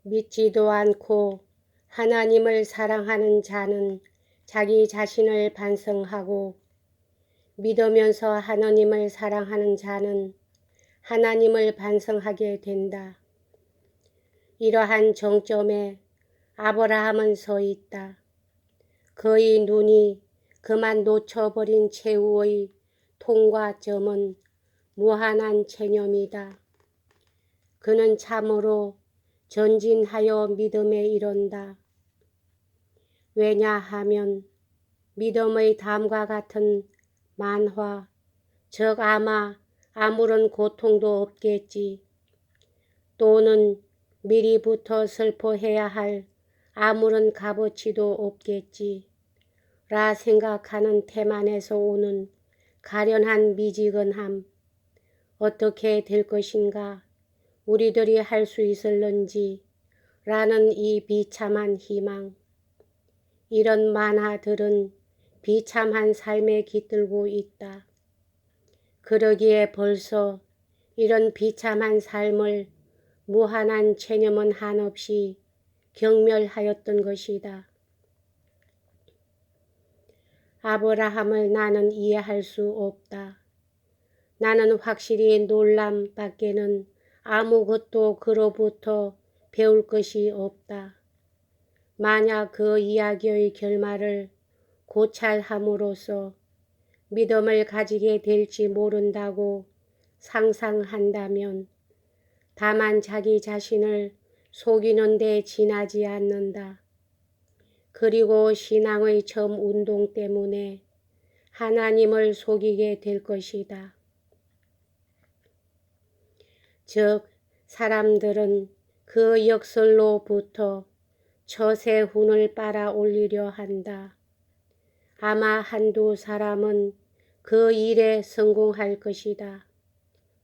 믿지도 않고 하나님을 사랑하는 자는 자기 자신을 반성하고 믿으면서 하나님을 사랑하는 자는 하나님을 반성하게 된다. 이러한 정점에 아브라함은 서 있다. 그의 눈이 그만 놓쳐버린 최후의 통과점은 무한한 체념이다. 그는 참으로 전진하여 믿음에 이른다. 왜냐하면 믿음의 다음과 같은 만화, 즉 아마 아무런 고통도 없겠지. 또는 미리부터 슬퍼해야 할 아무런 값어치도 없겠지. 라 생각하는 태만에서 오는 가련한 미지근함. 어떻게 될 것인가? 우리들이 할 수 있을런지 라는 이 비참한 희망. 이런 만화들은 비참한 삶에 깃들고 있다. 그러기에 벌써 이런 비참한 삶을 무한한 체념은 한없이 경멸하였던 것이다. 아브라함을 나는 이해할 수 없다. 나는 확실히 놀람 밖에는 아무것도 그로부터 배울 것이 없다. 만약 그 이야기의 결말을 고찰함으로써 믿음을 가지게 될지 모른다고 상상한다면 다만 자기 자신을 속이는 데 지나지 않는다. 그리고 신앙의 처음 운동 때문에 하나님을 속이게 될 것이다. 즉 사람들은 그 역설로부터 처세훈을 빨아 올리려 한다. 아마 한두 사람은 그 일에 성공할 것이다.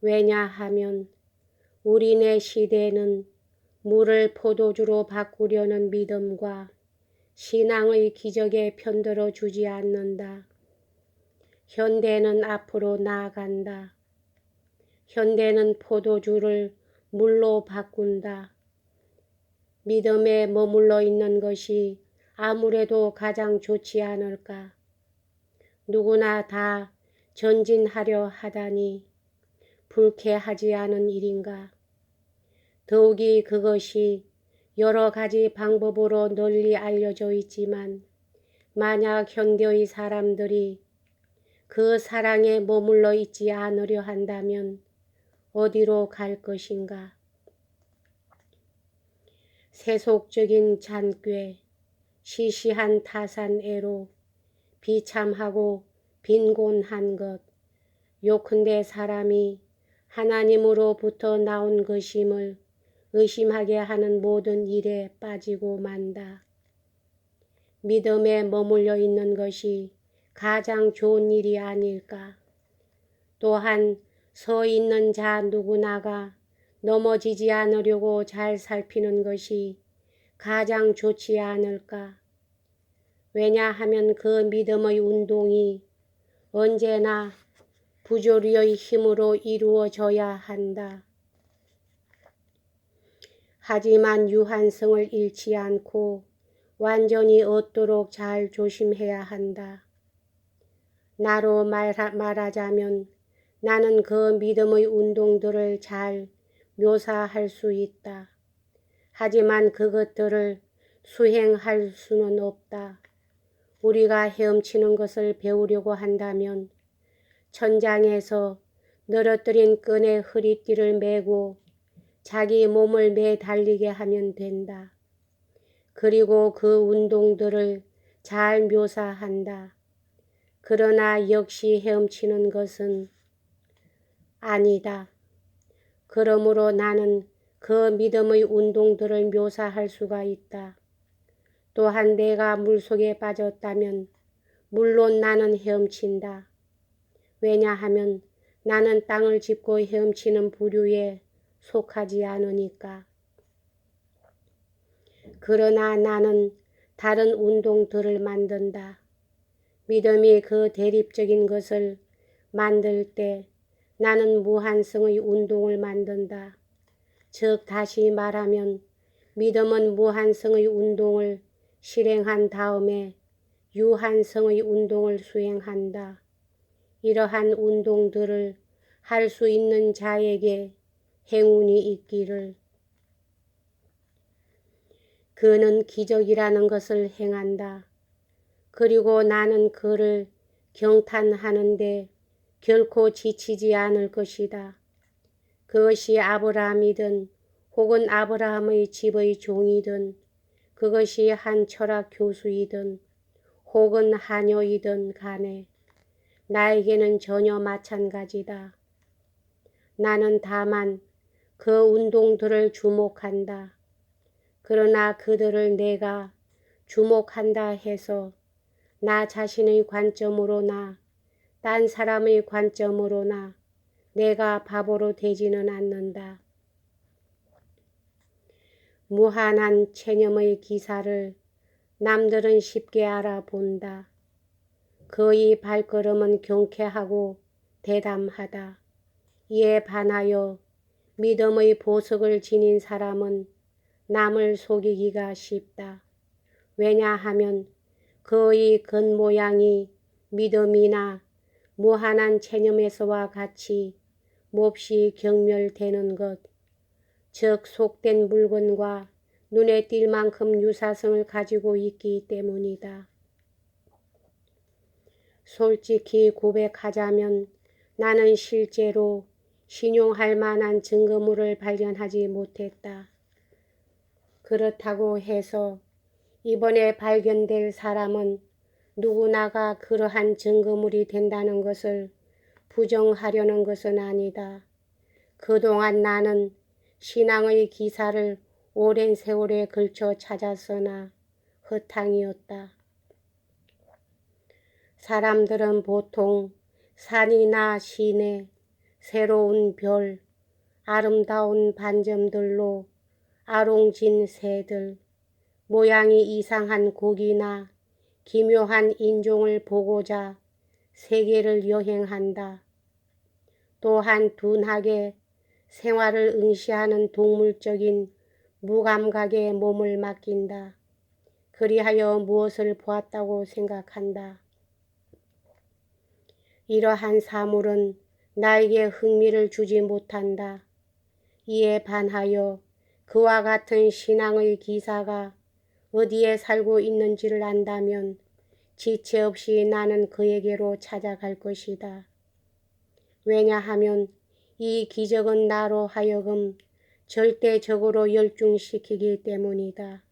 왜냐하면 우리네 시대는 물을 포도주로 바꾸려는 믿음과 신앙의 기적에 편들어 주지 않는다. 현대는 앞으로 나아간다. 현대는 포도주를 물로 바꾼다. 믿음에 머물러 있는 것이 아무래도 가장 좋지 않을까. 누구나 다 전진하려 하다니 불쾌하지 않은 일인가. 더욱이 그것이 여러 가지 방법으로 널리 알려져 있지만 만약 현대의 사람들이 그 사랑에 머물러 있지 않으려 한다면 어디로 갈 것인가? 세속적인 잔꾀, 시시한 타산애로 비참하고 빈곤한 것, 요컨대 사람이 하나님으로부터 나온 것임을 의심하게 하는 모든 일에 빠지고 만다. 믿음에 머물러 있는 것이 가장 좋은 일이 아닐까. 또한 서 있는 자 누구나가 넘어지지 않으려고 잘 살피는 것이 가장 좋지 않을까. 왜냐하면 그 믿음의 운동이 언제나 부조리의 힘으로 이루어져야 한다. 하지만 유한성을 잃지 않고 완전히 얻도록 잘 조심해야 한다. 나로 말하자면 나는 그 믿음의 운동들을 잘 묘사할 수 있다. 하지만 그것들을 수행할 수는 없다. 우리가 헤엄치는 것을 배우려고 한다면 천장에서 늘어뜨린 끈에 허리띠를 매고 자기 몸을 매달리게 하면 된다. 그리고 그 운동들을 잘 묘사한다. 그러나 역시 헤엄치는 것은 아니다. 그러므로 나는 그 믿음의 운동들을 묘사할 수가 있다. 또한 내가 물속에 빠졌다면 물론 나는 헤엄친다. 왜냐하면 나는 땅을 짚고 헤엄치는 부류에 속하지 않으니까. 그러나 나는 다른 운동들을 만든다. 믿음이 그 대립적인 것을 만들 때 나는 무한성의 운동을 만든다. 즉 다시 말하면 믿음은 무한성의 운동을 실행한 다음에 유한성의 운동을 수행한다. 이러한 운동들을 할 수 있는 자에게 행운이 있기를. 그는 기적이라는 것을 행한다. 그리고 나는 그를 경탄하는데 결코 지치지 않을 것이다. 그것이 아브라함이든 혹은 아브라함의 집의 종이든 그것이 한 철학 교수이든 혹은 하녀이든 간에 나에게는 전혀 마찬가지다. 나는 다만 그 운동들을 주목한다. 그러나 그들을 내가 주목한다 해서 나 자신의 관점으로나 딴 사람의 관점으로나 내가 바보로 되지는 않는다. 무한한 체념의 기사를 남들은 쉽게 알아본다. 그의 발걸음은 경쾌하고 대담하다. 이에 반하여 믿음의 보석을 지닌 사람은 남을 속이기가 쉽다. 왜냐하면 그의 겉모양이 믿음이나 무한한 체념에서와 같이 몹시 경멸되는 것, 즉 속된 물건과 눈에 띌 만큼 유사성을 가지고 있기 때문이다. 솔직히 고백하자면 나는 실제로 신용할 만한 증거물을 발견하지 못했다. 그렇다고 해서 이번에 발견될 사람은 누구나가 그러한 증거물이 된다는 것을 부정하려는 것은 아니다. 그동안 나는 신앙의 기사를 오랜 세월에 걸쳐 찾았으나 허탕이었다. 사람들은 보통 산이나 시내, 새로운 별, 아름다운 반점들로 아롱진 새들, 모양이 이상한 고기나 기묘한 인종을 보고자 세계를 여행한다. 또한 둔하게 생활을 응시하는 동물적인 무감각에 몸을 맡긴다. 그리하여 무엇을 보았다고 생각한다. 이러한 사물은 나에게 흥미를 주지 못한다. 이에 반하여 그와 같은 신앙의 기사가 어디에 살고 있는지를 안다면 지체 없이 나는 그에게로 찾아갈 것이다. 왜냐하면 이 기적은 나로 하여금 절대적으로 열중시키기 때문이다.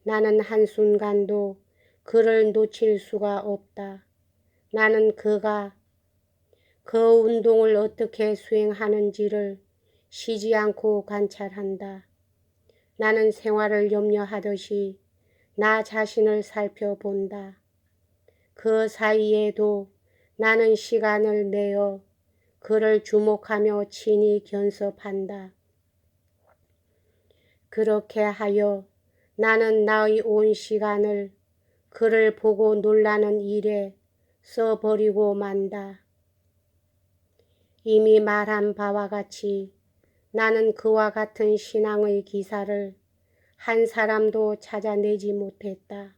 나는 한순간도 그를 놓칠 수가 없다. 나는 그가 그 운동을 어떻게 수행하는지를 쉬지 않고 관찰한다. 나는 생활을 염려하듯이 나 자신을 살펴본다. 그 사이에도 나는 시간을 내어 그를 주목하며 친히 견습한다. 그렇게 하여 나는 나의 온 시간을 그를 보고 놀라는 일에 써버리고 만다. 이미 말한 바와 같이 나는 그와 같은 신앙의 기사를 한 사람도 찾아내지 못했다.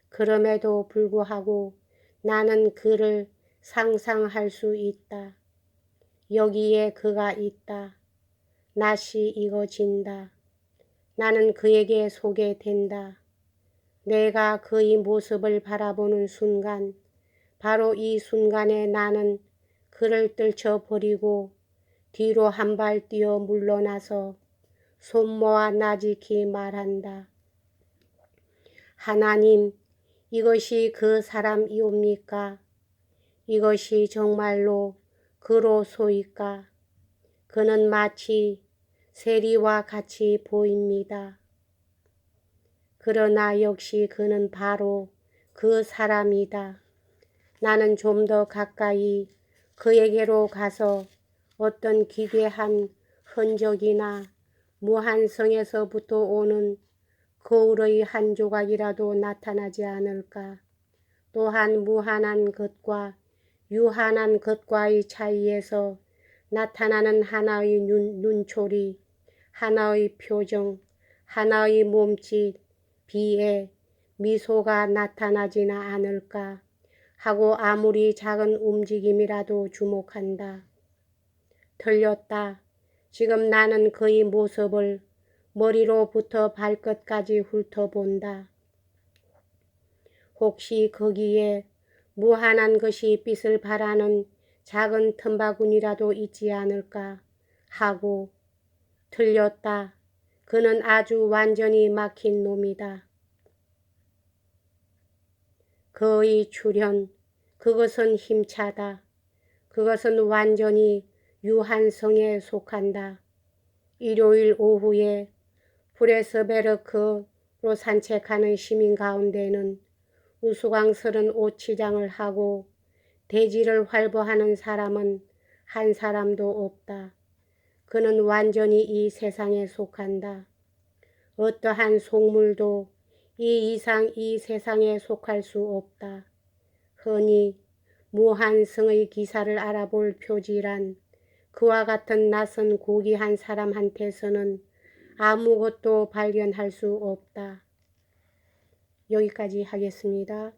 그럼에도 불구하고 나는 그를 상상할 수 있다. 여기에 그가 있다. 낯이 익어진다. 나는 그에게 소개된다. 내가 그의 모습을 바라보는 순간, 바로 이 순간에 나는 그를 떨쳐버리고 뒤로 한 발 뛰어 물러나서 손모아 나직히 말한다. 하나님, 이것이 그 사람이옵니까? 이것이 정말로 그로소이까? 그는 마치 세리와 같이 보입니다. 그러나 역시 그는 바로 그 사람이다. 나는 좀 더 가까이 그에게로 가서 어떤 기괴한 흔적이나 무한성에서부터 오는 거울의 한 조각이라도 나타나지 않을까. 또한 무한한 것과 유한한 것과의 차이에서 나타나는 하나의 눈초리, 하나의 표정, 하나의 몸짓, 비에 미소가 나타나지나 않을까 하고 아무리 작은 움직임이라도 주목한다. 틀렸다. 지금 나는 그의 모습을 머리로부터 발끝까지 훑어본다. 혹시 거기에 무한한 것이 빛을 발하는 작은 틈바구니라도 있지 않을까 하고 틀렸다. 그는 아주 완전히 막힌 놈이다. 그의 출현, 그것은 힘차다. 그것은 완전히 유한성에 속한다. 일요일 오후에 브레스베르크로 산책하는 시민 가운데는 우스꽝스런 옷치장을 하고 대지를 활보하는 사람은 한 사람도 없다. 그는 완전히 이 세상에 속한다. 어떠한 속물도 이 이상 이 세상에 속할 수 없다. 흔히 무한성의 기사를 알아볼 표지란 그와 같은 낯선 고귀한 사람한테서는 아무것도 발견할 수 없다. 여기까지 하겠습니다.